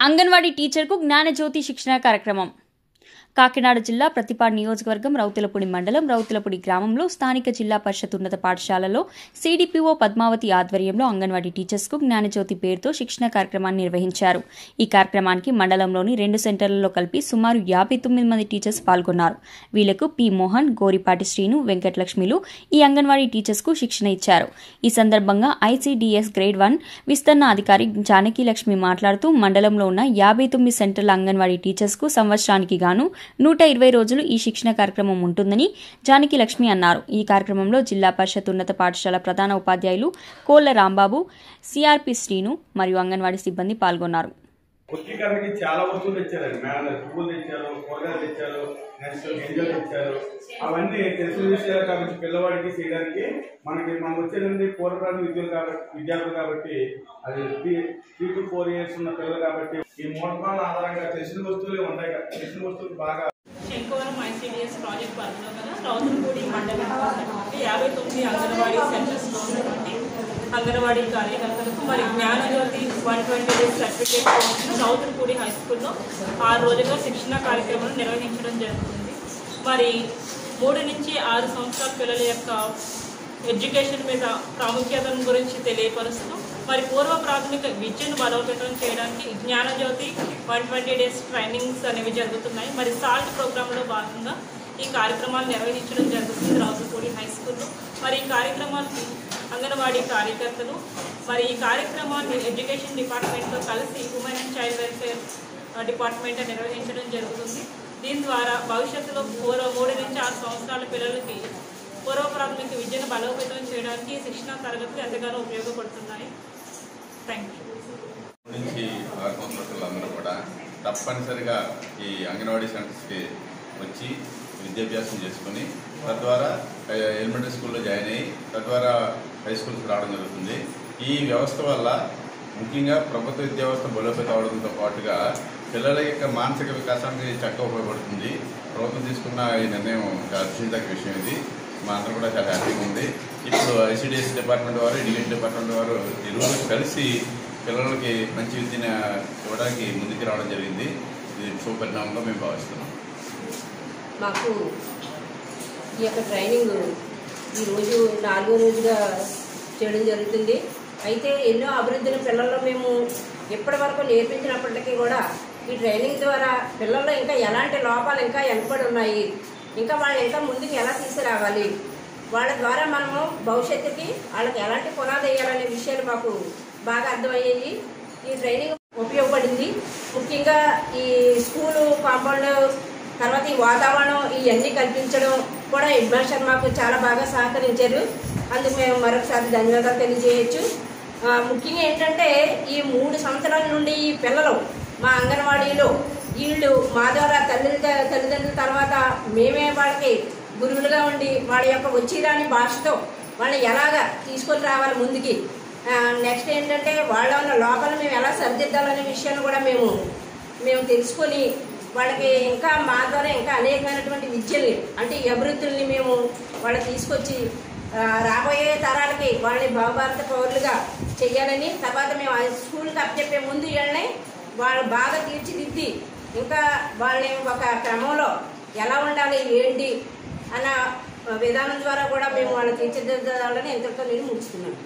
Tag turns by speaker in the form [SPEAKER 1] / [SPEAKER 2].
[SPEAKER 1] అంగన్వాడీ టీచర్కు జ్ఞానజ్యోతి శిక్షణ కార్యక్రమం. కాకినాడ జిల్లా ప్రతిపాడు నియోజకవర్గం రౌతులపూడి మండలం రౌతులపూడి గ్రామంలో స్థానిక జిల్లా పరిషత్ ఉన్నత పాఠశాలలో సిడిపిఓ పద్మావతి ఆధ్వర్యంలో అంగన్వాడీ టీచర్స్కు జ్ఞానజ్యోతి పేరుతో శిక్షణ కార్యక్రమాన్ని నిర్వహించారు. ఈ కార్యక్రమానికి మండలంలోని 2 సెంటర్లలో కలిపి సుమారు 59 మంది టీచర్స్ పాల్గొన్నారు. వీళ్లకు పి మోహన్, గోరిపాటి శ్రీను, వెంకటలక్ష్మిలు ఈ అంగన్వాడీ టీచర్స్కు శిక్షణ ఇచ్చారు. ఈ సందర్భంగా ఐసిడిఎస్ గ్రేడ్ 1 విస్తరణ అధికారి జానకీలక్ష్మి మాట్లాడుతూ మండలంలో ఉన్న 59 సెంటర్ల అంగన్వాడీ టీచర్స్కు సంవత్సరానికి గాను 120 రోజులు ఈ శిక్షణ కార్యక్రమం ఉంటుందని జానకి లక్ష్మి అన్నారు. ఈ కార్యక్రమంలో జిల్లా పరిషత్ ఉన్నత పాఠశాల ప్రధాన ఉపాధ్యాయులు కోళ్ల రాంబాబు, సిఆర్పి శ్రీను మరియు అంగన్వాడీ సిబ్బంది పాల్గొన్నారు.
[SPEAKER 2] చాలా వస్తువులు తెచ్చారండి. మేడం పువ్వులు తెచ్చారు, కూరగాయలు తెచ్చారు, నెక్స్ట్ గింజలు తెచ్చారు. అవన్నీ తెలిసిన విషయాలు కాబట్టి పిల్లవాడికి చేయడానికి మనం వచ్చేది పూర్వప్రాథమిక విద్యార్థులు కాబట్టి అది 3 to 4 years ఉన్న పిల్లలు కాబట్టి ఈ మోడల్ ఆధారంగా తెలిసిన వస్తువులే ఉంటాయి. తెలిసిన వస్తువులు బాగా
[SPEAKER 3] శంకవరం ఐసిడిఎస్ ప్రాజెక్ట్ పరిధిలో గల రౌతులపూడి మండలం 59 అంగన్వాడీ సెంటర్స్లో ఉన్నటువంటి అంగన్వాడీ కార్యకర్తలకు మరి జ్ఞానజ్యోతి 120 డేస్ సర్టిఫికేట్ కోర్సును రౌతులపూడి హై స్కూల్లో 6 రోజులుగా శిక్షణ కార్యక్రమాలు నిర్వహించడం జరుగుతుంది. మరి 3 నుంచి 6 సంవత్సరాల పిల్లల యొక్క ఎడ్యుకేషన్ మీద ప్రాముఖ్యతను గురించి తెలియపరుస్తూ మరి పూర్వ ప్రాథమిక విద్యను బలోపేతం చేయడానికి జ్ఞానజ్యోతి 120 డేస్ ట్రైనింగ్స్ అనేవి జరుగుతున్నాయి. మరి సాల్ట్ ప్రోగ్రాంలో భాగంగా ఈ కార్యక్రమాలు నిర్వహించడం జరుగుతుంది రౌతులపూడి హై స్కూల్లో. మరి ఈ కార్యక్రమానికి అంగన్వాడీ కార్యకర్తలు మరి ఈ కార్యక్రమాన్ని ఎడ్యుకేషన్ డిపార్ట్మెంట్తో కలిసి women and child welfare department నిర్వహించడం జరుగుతుంది. దీని ద్వారా భవిష్యత్తులో 3 నుంచి 6 సంవత్సరాల పిల్లలకి పూర్వ ప్రాథమిక విద్యను బలోపేతం చేయడానికి శిక్షణ తరగతులు ఎంతగానో ఉపయోగపడుతున్నాయి. Thank you.
[SPEAKER 4] నుంచి 6 సంవత్సరాల పిల్లలందరూ కూడా తప్పనిసరిగా ఈ అంగన్వాడీ సెంటర్స్కి వచ్చి విద్యాభ్యాసం చేసుకుని తద్వారా ఎలిమెంటరీ స్కూల్లో జాయిన్ అయ్యి తద్వారా హై స్కూల్కి రావడం జరుగుతుంది. ఈ వ్యవస్థ వల్ల ముఖ్యంగా ప్రభుత్వ విద్యా వ్యవస్థ బలోపేతం అవడంతో పాటుగా పిల్లల యొక్క మానసిక వికాసానికి చక్కగా ఉపయోగపడుతుంది. ప్రభుత్వం తీసుకున్న ఈ నిర్ణయం హర్షించదగ్గ విషయం. ఇది మా అందరూ కూడా చాలా హ్యాపీగా ఉంది. ఇప్పుడు ఐసిడిఎస్ డిపార్ట్మెంట్ వారు, ఎడ్యుకేషన్ డిపార్ట్మెంట్ వారు ఇరువురు కలిసి పిల్లలకి మంచి విద్యను ఇవ్వడానికి ముందుకు రావడం జరిగింది. ఇది శుభపరిణామంగా మేము భావిస్తున్నాం.
[SPEAKER 5] మాకు ఈ యొక్క ట్రైనింగ్ ఈరోజు 4వ రోజుగా చేయడం జరుగుతుంది. అయితే ఎన్నో అభివృద్ధిని పిల్లల్లో మేము ఇప్పటి వరకు నేర్పించినప్పటికీ కూడా ఈ ట్రైనింగ్ ద్వారా పిల్లల్లో ఇంకా ఎలాంటి లోపాలు ఇంకా వెనకబడి ఉన్నాయి, ఇంకా వాళ్ళు ఇంకా ముందుకు ఎలా తీసుకురావాలి, వాళ్ళ ద్వారా మనము భవిష్యత్తుకి వాళ్ళకి ఎలాంటి పునాది వేయాలనే విషయాలు మాకు బాగా అర్థమయ్యాయి. ఈ ట్రైనింగ్ ఉపయోగపడింది. ముఖ్యంగా ఈ స్కూలు కాంపౌండ్ తర్వాత ఈ వాతావరణం ఇవన్నీ కల్పించడం కూడా హెడ్ మాస్టర్ మాకు చాలా బాగా సహకరించారు. అందుకు మేము మరొకసారి ధన్యవాదాలు తెలియజేయచ్చు. ముఖ్యంగా ఏంటంటే ఈ 3 సంవత్సరాల నుండి ఈ పిల్లలు మా అంగన్వాడీలో వీళ్ళు మా ద్వారా తల్లిదండ్రుల తర్వాత మేమే వాళ్ళకి గురువులుగా ఉండి వాళ్ళ యొక్క వచ్చిరాని భాషతో వాళ్ళని ఎలాగా తీసుకొని రావాలి ముందుకి, నెక్స్ట్ ఏంటంటే వాళ్ళ ఉన్న లోపాలు మేము ఎలా సరిదిద్దాలనే విషయాన్ని కూడా మేము తెలుసుకొని వాళ్ళకి ఇంకా మా ద్వారా ఇంకా అనేకమైనటువంటి విద్యల్ని అంటే ఈ అభివృద్ధుల్ని మేము వాళ్ళకి తీసుకొచ్చి రాబోయే తరాలకి వాళ్ళని భారత పౌరులుగా చెయ్యాలని, తర్వాత మేము ఆ స్కూల్కి అప్పచెప్పే ముందు వీళ్ళని వాళ్ళు బాగా తీర్చిదిద్ది ఇంకా వాళ్ళని ఒక క్రమంలో ఎలా ఉండాలి ఏంటి అన్న విధానం ద్వారా కూడా మేము వాళ్ళని తీర్చిదిద్దాలని ఎంతతో నేను ముగిస్తున్నాను.